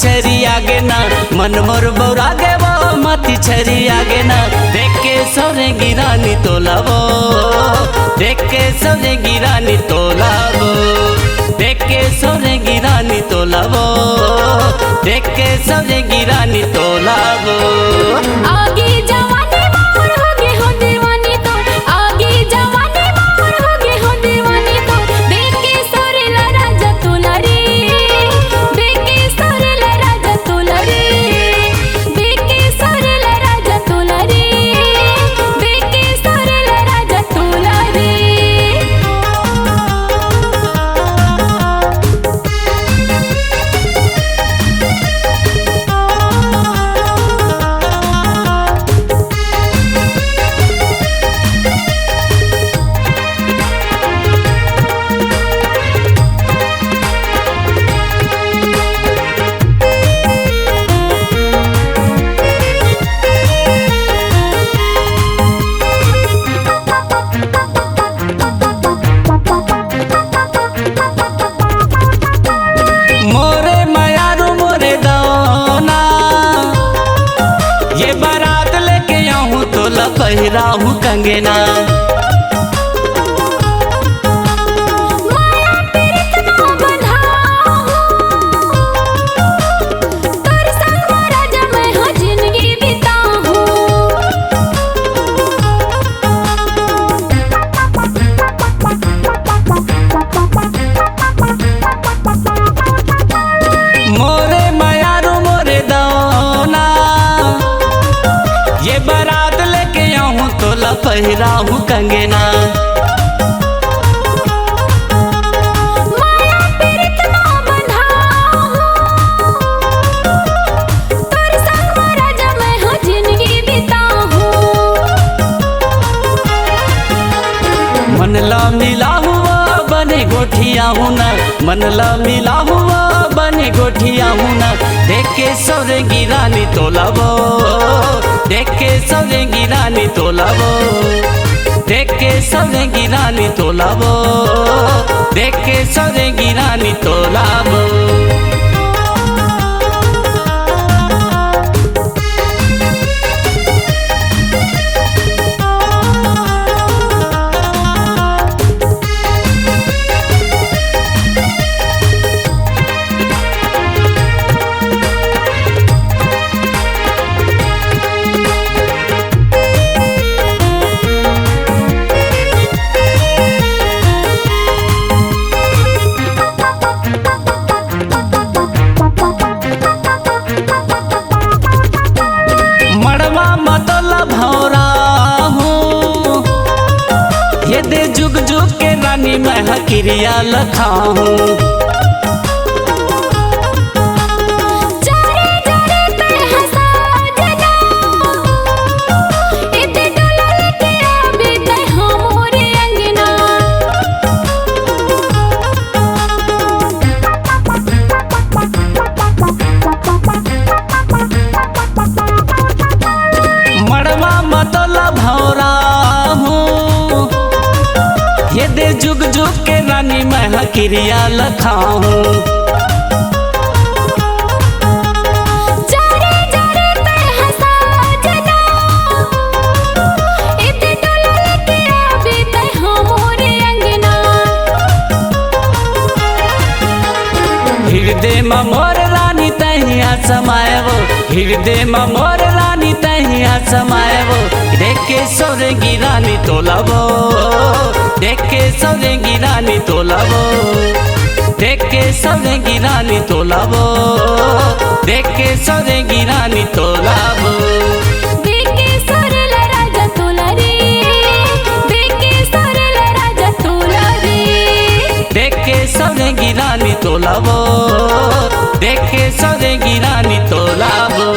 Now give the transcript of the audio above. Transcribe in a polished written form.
छरी आगे ना मन मोर बौरागे वो मती छरी आगे ना देख के सौरे गिरानी तोलाबो देख के सौरे गिरानी तोलाबो देख के सौरे गिरानी तोलाबो देख के सौरे गिरानी तोलाबो। आगे जवानी मोर होगे हो दीवानी तो आगे जवानी मोर होगे हो दीवानी तो देख के सौरे ला राजा तोला रे देख के सौरे ला राजा तोला रे देख के सौरे ला राजा तोला रे देख के सौरे ला राजा तोला रे। मोरे मयारू मोरे दौना ये बारात लेके आऊँ तो लपहिरा हूँ कंगना माया पीड़ित ना बंधाऊं तोर संग राजा मैं हो जिंदगी बिताऊं। मोरे मयारू मोरे दौना ये बारात लेके आऊँ तो लपहिरा हूँ कंगना माया पीड़ित ना बंधाऊं तोर संग राजा मैं हो जिंदगी बिताऊं। मन ला मिला हुआ बने गोठिया हूँ ना मन ला मिला हुआ बने गोठिया हूँ ना देख के सौरे गिरानी तोलाबो देख के सौरे गिरानी तोलाबो देख के सौरे गिरानी तोलाबो देख के सौरे गिरानी तोलाबो। मड़वा मतला भौरा हूँ ये दे जुग जुग के रानी मैं हकिरिया लखा हूँ जारे जारे पे हंसा जना इते डोला लेके आबे ते हमरे अंगना। मड़वा मतला भौरा हूँ ये दे जुग जुग के रानी मैं हकिरिया लखा हूँ जारे जारे पे हंसा जना इते डोला लेके आबे ते हमरे अंगना। हृदय में मोर रानी तहिया समायबो हृदय में मोर रानी तहिया समायबो देख के सौरे गिरानी तोलाबो देख के सौरे गिरानी तोलाबो देख के सौरे गिरानी तोलाबो देख के सौरे गिरानी तोलाबो। देख के सौरे ला राजा तोला रे देख के सौरे ला राजा तोला रे देख के सौरे गिरानी तोलाबो देख के सौरे गिरानी तोलाबो।